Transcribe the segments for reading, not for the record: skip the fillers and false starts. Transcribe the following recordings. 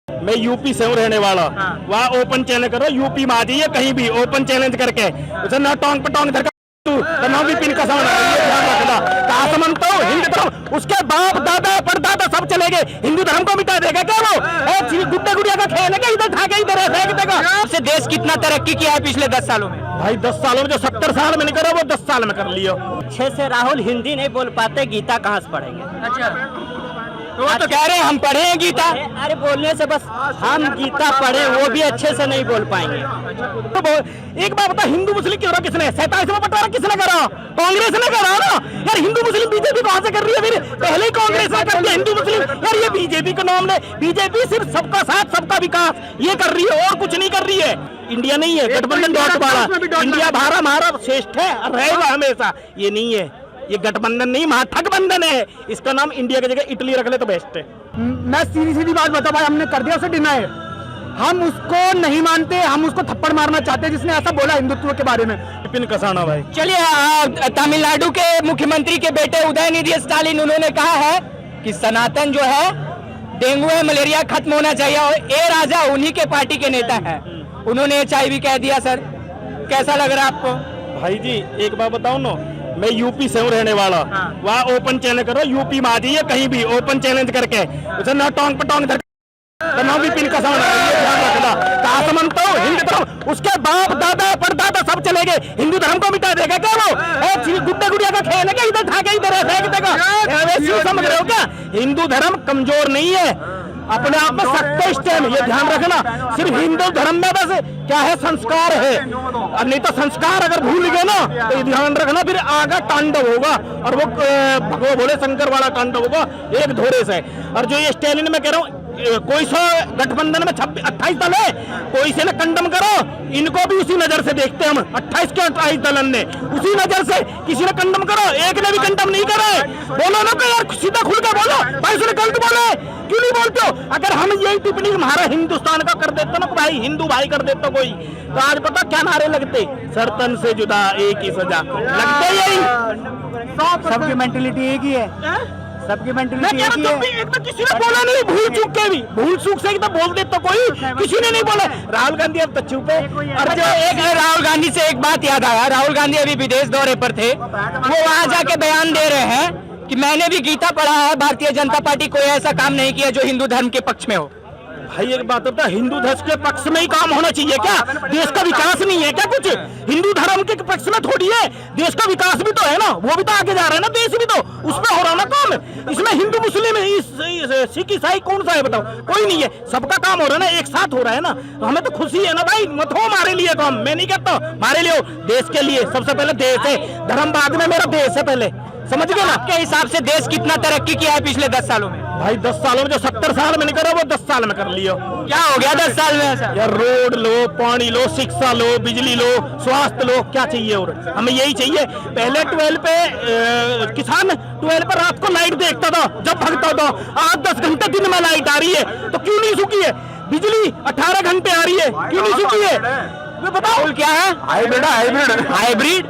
मैं यूपी से हूँ रहने वाला। वहाँ ओपन चैलेंज करो, यूपी में आ जाइए कहीं भी ओपन चैलेंज करके उसे ना टोंग पे टोंग धर ना विपिन का साउंड ध्यान रखना। कहा समझता हूँ हिंदू धर्म उसके बाप दादा परदादा सब चले गए, हिंदू धर्म को मिटा देगा क्या वो? गुड्डा गुड़िया का खेल है क्या? इधर खा के इधर फेंक देगा। से देश कितना तरक्की किया है पिछले 10 सालों में? भाई 10 सालों में जो 70 साल में नहीं करा वो 10 साल में कर लिया। अच्छे से राहुल हिंदी नहीं बोल पाते, गीता कहाँ से पढ़ेंगे? अच्छा, तो वो तो कह रहे हैं हम पढ़े हैं गीता। अरे बोलने से बस हम गीता पढ़े वो भी अच्छे से नहीं बोल पाएंगे। तो एक बात बता, हिंदू मुस्लिम क्यों किसने 47वां बंटवारा किसने करा? कांग्रेस ने करा ना यार। हिंदू मुस्लिम बीजेपी कहां से कर रही है? फिर पहले ही कांग्रेस ने कर दिया हिंदू मुस्लिम यार। ये बीजेपी का नाम ले, बीजेपी सिर्फ सबका साथ सबका विकास ये कर रही है और कुछ नहीं कर रही है। इंडिया नहीं है गठबंधन डॉट वाला, इंडिया भारत हमारा श्रेष्ठ है रहेगा हमेशा। ये नहीं है, ये गठबंधन नहीं महाठगबंधन है। इसका नाम इंडिया की जगह इटली रख ले तो बेस्ट है। मैं सीधी सीधी बात बता भाई, हमने कर दिया उसे डिनाई। हम उसको नहीं मानते, हम उसको थप्पड़ मारना चाहते हैं जिसने ऐसा बोला हिंदुत्व के बारे में। विपिन कसाना भाई। चलिए, तमिलनाडु के मुख्यमंत्री के बेटे उदयनिधि स्टालिन उन्होंने कहा है कि सनातन जो है डेंगू है, मलेरिया खत्म होना चाहिए और ए राजा उन्हीं के पार्टी के नेता है। उन्होंने HIV कह दिया। सर कैसा लग रहा है आपको? भाई जी एक बात बताओ ना, मैं यूपी से हूँ रहने वाला। वहाँ ओपन चैलेंज करो, यूपी में आ जाइए कहीं भी ओपन चैलेंज करके उसे ना टोंग पे टोंग धर ना विपिन का साउंड ध्यान रखना। कहा समझता हूँ हिंदू धर्म उसके बाप दादा परदादा सब चले गए, हिंदू धर्म को मिटा देगा क्या वो? गुड्डा गुड़िया का खेल है क्या? इधर खा के इधर फेंक देगा। समझ रहे हो क्या? हिंदू धर्म कमजोर नहीं है, अपने आप में सत्य है, ये ध्यान रखना। सिर्फ हिंदू धर्म में बस क्या है संस्कार है, और नहीं तो संस्कार अगर भूल गए ना तो ये ध्यान रखना फिर आगे तांडव होगा और वो भगवान भोले शंकर वाला तांडव होगा एक धोरे से। और जो ये स्टैलिन में कह रहा हूँ, कोई सो गठबंधन में 28 दल है, कोई से ना कंडम करो, इनको भी उसी नजर से देखते हम। 28 के 28 दलन ने उसी नजर से किसी ने कंडम करो, एक ने भी कंडम नहीं करा है। बोलो ना कि यार सीधा खुल कर बोलो भाई, उसने गलत बोले क्यों नहीं बोलते हो? अगर हम यही टिप्पणी हमारा हिंदुस्तान का कर देते ना भाई, हिंदू भाई कर देते कोई, तो आज पता क्या नारे लगते? सरतन से जुदा एक ही सजा लगते। यही सबकी मेंटेलिटी एक ही है, सबकी मेंटेलिटी एक ही है। एक तो किसी ने बोला नहीं, भूल चूक के भी, भूल चूक से तो बोल देता कोई, किसी ने नहीं बोला। राहुल गांधी अब तो चुप है। और जो एक राहुल गांधी से एक बात याद आया, राहुल गांधी अभी विदेश दौरे पर थे, वो वहां जाके बयान दे रहे हैं कि मैंने भी गीता पढ़ा है, भारतीय जनता पार्टी कोई ऐसा काम नहीं किया जो हिंदू धर्म के पक्ष में हो। भाई एक बात होता है, हिंदू धर्म के पक्ष में ही काम होना चाहिए क्या? देश का विकास नहीं है क्या कुछ? हिंदू धर्म के पक्ष में थोड़ी है, देश का विकास भी तो है ना, वो भी तो आगे जा रहा है ना, देश भी तो उसमें हो रहा ना काम। इसमें हिंदू मुस्लिम सिख ईसाई कौन सा है बताओ? कोई नहीं है, सबका काम हो रहा है ना, एक साथ हो रहा है ना, तो हमें तो खुशी है ना भाई। मत हो हमारे लिए काम, मैं नहीं कहता हमारे लिए हो, देश के लिए सबसे पहले देश है, धर्म बाद में, मेरा देश है पहले, समझ गए ना? आपके हिसाब से देश कितना तरक्की किया है पिछले 10 सालों में? भाई 10 सालों में जो 70 साल में नहीं करा वो 10 साल में कर लिया। क्या हो गया 10 साल में ऐसा? यार रोड लो, पानी लो, शिक्षा लो, बिजली लो, स्वास्थ्य लो, क्या चाहिए? और हमें यही चाहिए। पहले 12 पे किसान 12 पर रात को लाइट देखता था जब भगता था, आज 10 घंटे दिन में लाइट आ रही है तो क्यों नहीं सूखी है? बिजली 18 घंटे आ रही है, क्यों नहीं सूखी है? बताओ क्या है? Hybrid hybrid hybrid.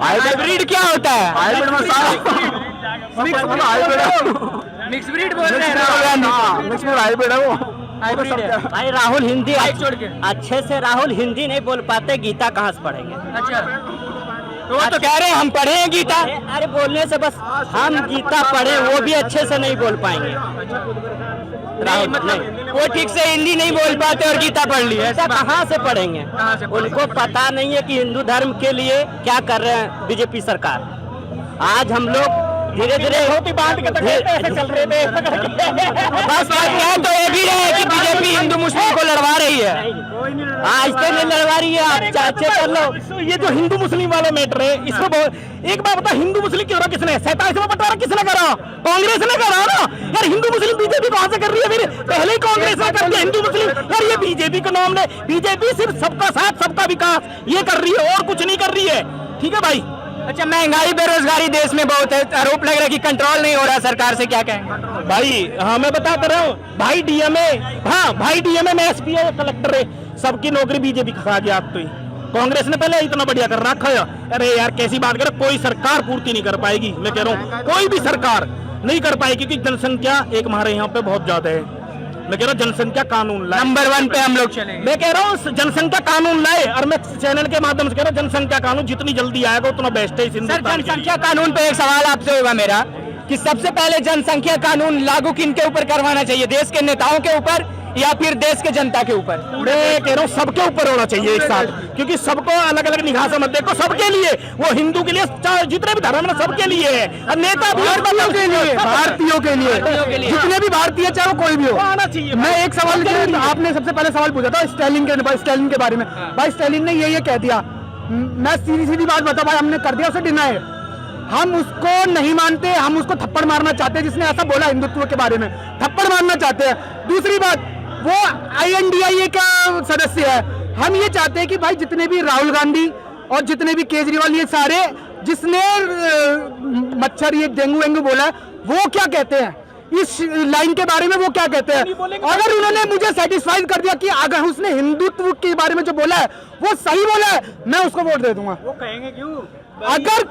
हाइब्रिड क्या होता है? हाइब्रिड में मिक्स ब्रीड बोल रहे हैं राहुल गांधी। मिक्स में हाइब्रिड है वो। भाई राहुल हिंदी छोड़ के अच्छे से राहुल हिंदी नहीं बोल पाते, गीता कहाँ से पढ़ेंगे? अच्छा, तो वो तो कह रहे हैं हम पढ़े हैं गीता। अरे बोलने से बस हम गीता पढ़े वो भी अच्छे से नहीं बोल पाएंगे। नहीं, मतलब वो ठीक से हिंदी नहीं बोल पाते और गीता पढ़ ली है। ऐसा कहाँ से पढ़ेंगे? उनको पता नहीं है कि हिंदू धर्म के लिए क्या कर रहे हैं बीजेपी सरकार। आज हम लोग धीरे धीरे बांट के ऐसे चल रहे थे। बस कह तो ये भी रहे कि बीजेपी हिंदू मुस्लिम को लड़वा रही है। आज तो नहीं लड़वा रही है, आप चाचे कर लो। ये जो हिंदू मुस्लिम वाला मैटर है, इसको एक बात बता, हिंदू मुस्लिम क्यों किसने 47वां बंटवारा किसने करा? कांग्रेस ने करा ना यार। हिंदू मुस्लिम बीजेपी कहां से कर रही है? फिर पहले ही कांग्रेस ने कर दिया हिंदू मुस्लिम यार। ये बीजेपी का नाम ले, बीजेपी सिर्फ सबका साथ सबका विकास ये कर रही है और कुछ नहीं कर रही है। ठीक है भाई। अच्छा, महंगाई बेरोजगारी देश में बहुत है, आरोप लग रहा है कि कंट्रोल नहीं हो रहा सरकार से, क्या कहेंगे? भाई हाँ मैं बताता रहा हूँ भाई, डीएमए, हाँ भाई डीएमए में एसपी है, कलेक्टर है, सबकी नौकरी बीजेपी खा गया। आज तो ही कांग्रेस ने पहले इतना बढ़िया कर रखा है। अरे यार कैसी बात करे, कोई सरकार पूर्ति नहीं कर पाएगी। मैं कह रहा हूँ कोई भी सरकार नहीं कर पाएगी क्योंकि जनसंख्या एक हमारे यहाँ पे बहुत ज्यादा है। मैं कह रहा हूँ जनसंख्या कानून लाए। नंबर 1 पे हम लोग चलेंगे। मैं कह रहा हूँ जनसंख्या कानून लाए, और मैं चैनल के माध्यम से कह रहा हूँ जनसंख्या कानून जितनी जल्दी आएगा उतना बेस्ट है इस सर, हिंदुस्तान के लिए। जनसंख्या कानून पे एक सवाल आपसे होगा मेरा कि सबसे पहले जनसंख्या कानून लागू किन के ऊपर करवाना चाहिए, देश के नेताओं के ऊपर या फिर देश के जनता के ऊपर? मैं कह रहा हूँ सबके ऊपर होना चाहिए एक साथ, क्योंकि सबको अलग अलग निगाह से मत देखो, सबके लिए, वो हिंदू के लिए, चाहे जितने भी धर्म है सबके लिए है, और नेता भी भारतीयों के लिए, भारतीयों के लिए, जितने भी भारतीय चाहे वो कोई भी हो आना चाहिए। मैं एक सवाल आपने सबसे पहले सवाल पूछा था स्टालिन के बारे में। भाई स्टालिन ने ये कह दिया, मैं सीधी सीधी बात बताऊं भाई, हमने कर दिया उसे डिनाई। हम उसको नहीं मानते, हम उसको थप्पड़ मारना चाहते हैं, जिसने ऐसा बोला हिंदुत्व के बारे में थप्पड़ मारना चाहते हैं। दूसरी बात, वो INDIA का सदस्य है। हम ये चाहते हैं कि भाई जितने भी राहुल गांधी और जितने भी केजरीवाल, ये सारे जिसने मच्छर ये डेंगू वेंगू बोला है, वो क्या कहते हैं इस लाइन के बारे में, वो क्या कहते हैं? अगर उन्होंने मुझे सेटिस्फाइड कर दिया कि अगर उसने हिंदुत्व के बारे में जो बोला है वो सही बोला है, मैं उसको वोट दे दूंगा। वो कहेंगे क्यों? अगर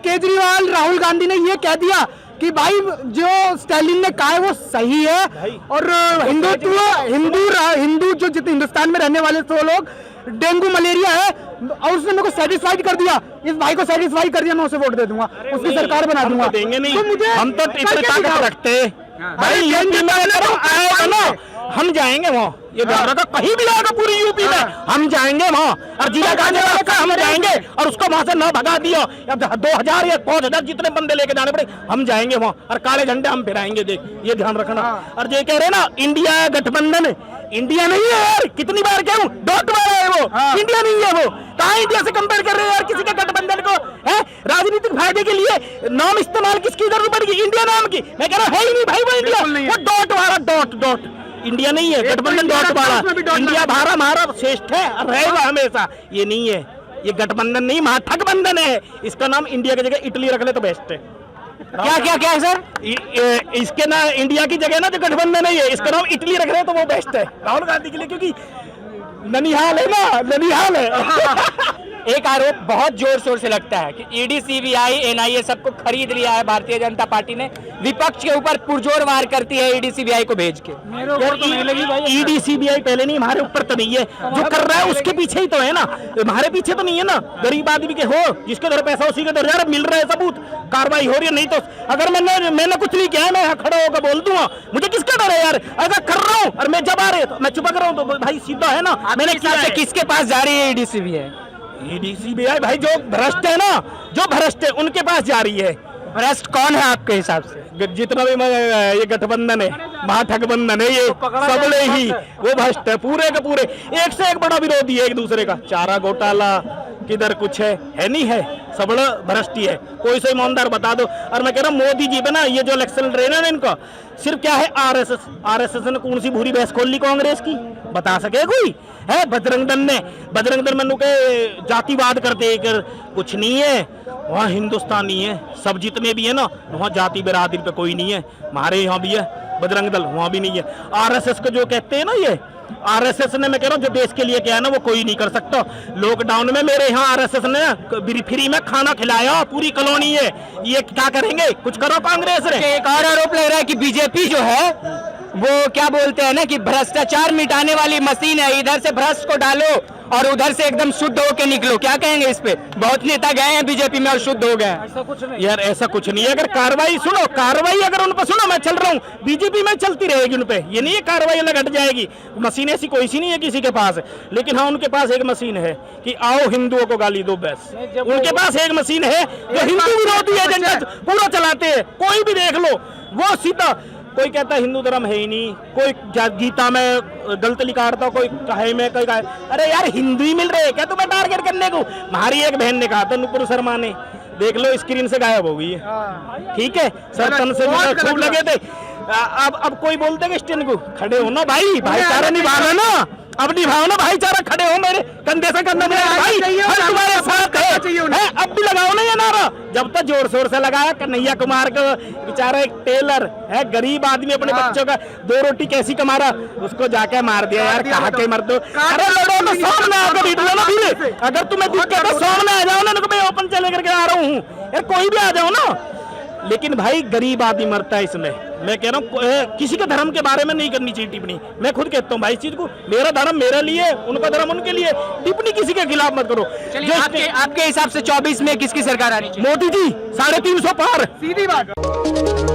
केजरीवाल राहुल गांधी ने ये कह दिया कि भाई जो स्टालिन ने कहा है वो सही है, और हिंदू जो जितने हिंदुस्तान में रहने वाले तो लोग डेंगू मलेरिया है, और उसने मेरे को सेटिस्फाइड कर दिया, इस भाई को सेटिस्फाइड कर दिया, मैं उसे वोट दे दूंगा, उसकी सरकार बना दूंगा। देंगे नहीं, तो मुझे हम तो इतनी ताकत रखते हैं भाई। यूपी में आएगा ना, हम जाएंगे वहाँ, ये ध्यान रखो, कहीं भी आएगा पूरी यूपी में हम जाएंगे वहाँ, और जिला गाने वाले का हम जाएंगे, और उसको वहां से न भगा दियो, या 2000 या 5000 जितने बंदे लेके जाने पड़े, हम जाएंगे वहाँ, और काले झंडे हम फहराएंगे, देख ये ध्यान रखना। और ये कह रहे ना इंडिया गठबंधन, इंडिया नहीं है यार, कितनी बार कहूं, डॉट मारा है वो, इंडिया नहीं है वो, कहाँ इंडिया से कंपेयर कर रहे हैं यार किसी के गठबंधन को, है राजनीतिक फायदे के लिए नाम इस्तेमाल किसकी जरूरत पड़ेगी, इंडिया नाम की? मैं कह रहा हूँ है ही नहीं भाई वो इंडिया, वो डॉट वाला, डॉट इंडिया नहीं है, गठबंधन डॉट वाला। इंडिया हमारा श्रेष्ठ है और रहेगा हमेशा, ये नहीं है, ये गठबंधन नहीं महाठगबंधन है, इसका नाम इंडिया की जगह इटली रख ले तो बेस्ट है। क्या है सर? इसके ना इंडिया की जगह ना जो गठबंधन है, ये इसका नाम इटली रख रहे तो वो बेस्ट है राहुल गांधी के लिए, क्योंकि ननिहाल है ना, ननिहाल है। एक आरोप बहुत जोर शोर से लगता है कि ED CBI NIA सबको खरीद लिया है भारतीय जनता पार्टी ने, विपक्ष के ऊपर पुरजोर वार करती है ED CBI को भेज के। ED CBI पहले नहीं, हमारे ऊपर तो नहीं है, जो कर रहा है उसके पीछे ही तो है ना, हमारे पीछे तो नहीं है ना। गरीब आदमी के हो, जिसके घर पैसा उसी के घर यार मिल रहा है सबूत, कार्रवाई हो रही है। नहीं तो अगर मैंने कुछ नहीं किया है, मैं खड़ा होकर बोल दूंगा, मुझे किसका डर है यार? अगर कर रहा हूँ और मैं जब आ रहे तो मैं चुपक रहा हूँ तो भाई सीधा है ना, मैंने किसके पास जा रही है ED CBI? ED CBI भाई जो भ्रष्ट है ना, जो भ्रष्ट है उनके पास जा रही है। भ्रष्ट कौन है आपके हिसाब से? जितना भी ये गठबंधन है, महाठगबंधन है, ये सबले ही वो भ्रष्ट है, पूरे के पूरे, एक से एक बड़ा विरोधी है एक दूसरे का। चारा घोटाला किधर कुछ है नहीं है, सब भ्रष्टी है, कोई से ईमानदार बता दो। और मैं कह रहा हूँ मोदी जी पे ना ये जो इलेक्शन लड़ रहे हैं ना इनका, सिर्फ क्या है RSS ने कौन सी भूरी भैंस खोल ली कांग्रेस की, बता सके कोई? है बजरंग दल मनु के जातिवाद करते कर कुछ नहीं है, वहाँ हिंदुस्तानी है सब, जितने भी है ना वहाँ जाति बिरादरी पे कोई नहीं है। हमारे यहाँ भी है बजरंग दल, वहाँ भी नहीं है। RSS को जो कहते हैं ना, ये RSS ने, मैं कह रहा हूँ जो देश के लिए क्या है ना वो कोई नहीं कर सकता। लॉकडाउन में मेरे यहाँ RSS ने फ्री में खाना खिलाया, पूरी कॉलोनी है, ये क्या करेंगे? कुछ करो कांग्रेस ने। एक और आरोप लग रहा है कि बीजेपी जो है वो क्या बोलते हैं ना कि भ्रष्टाचार मिटाने वाली मशीन है, इधर से भ्रष्ट को डालो और उधर से एकदम शुद्ध होके निकलो। क्या कहेंगे इस पे? बहुत नेता गए हैं बीजेपी में और शुद्ध हो गए। ऐसा कुछ नहीं यार, ऐसा कुछ नहीं है। अगर कार्रवाई सुनो, कार्रवाई अगर उन पर सुनो, मैं चल रहा हूँ बीजेपी में चलती रहेगी उन पे, ये नहीं है कार्रवाई अलग हट जाएगी। मशीन ऐसी कोई सी नहीं है किसी के पास, लेकिन हाँ उनके पास एक मशीन है कि आओ हिंदुओं को गाली दो, बस। उनके पास एक मशीन है जो हिंदू विरोधी एजेंडा पूरा चलाते हैं, कोई भी देख लो वो सीधा। कोई कहता है हिंदू धर्म है ही नहीं, कोई गीता में गलत लिखा था, कोई कहे में कोई कहे, अरे यार हिंदू ही मिल रहे हैं क्या तुम्हें टारगेट करने को? हमारी एक बहन ने कहा था, नुपुर शर्मा ने, देख लो स्क्रीन से गायब हो गई है, ठीक है, सरतन से खूब लगे थे। अब कोई बोलते हैं स्टैंड को खड़े हो ना भाई, भाईचारा निभाना ना, अब निभाओ ना भाईचारा, खड़े हो मेरे कंधे से कंधा मिला भाई, हम तुम्हारे साथ है। अब भी लगाओ ना ये नारा, जब तक जोर शोर से लगाया। कन्हैया कुमार को बेचारा एक टेलर है, गरीब आदमी, अपने बच्चों का 2 रोटी कैसी कमा रहा, उसको जाके मार दिया यार, कहा के मर दो। अरे लड़ो तो सामने आकर बैठ लो ना फिर, अगर तुम्हें दिक्कत है सामने आ जाओ ना, मैं ओपन चले करके आ रहा हूँ यार, कोई भी आ जाओ ना। लेकिन भाई गरीब आदमी मरता है इसमें। मैं कह रहा हूँ किसी के धर्म के बारे में नहीं करनी चाहिए टिप्पणी। मैं खुद कहता हूँ भाई इस चीज को, मेरा धर्म मेरे लिए, उनका धर्म उनके लिए, टिप्पणी किसी के खिलाफ मत करो। चलिए आपके हिसाब से 24 में किसकी सरकार आनी चाहिए? मोदी जी 350 पार। सीधी बात।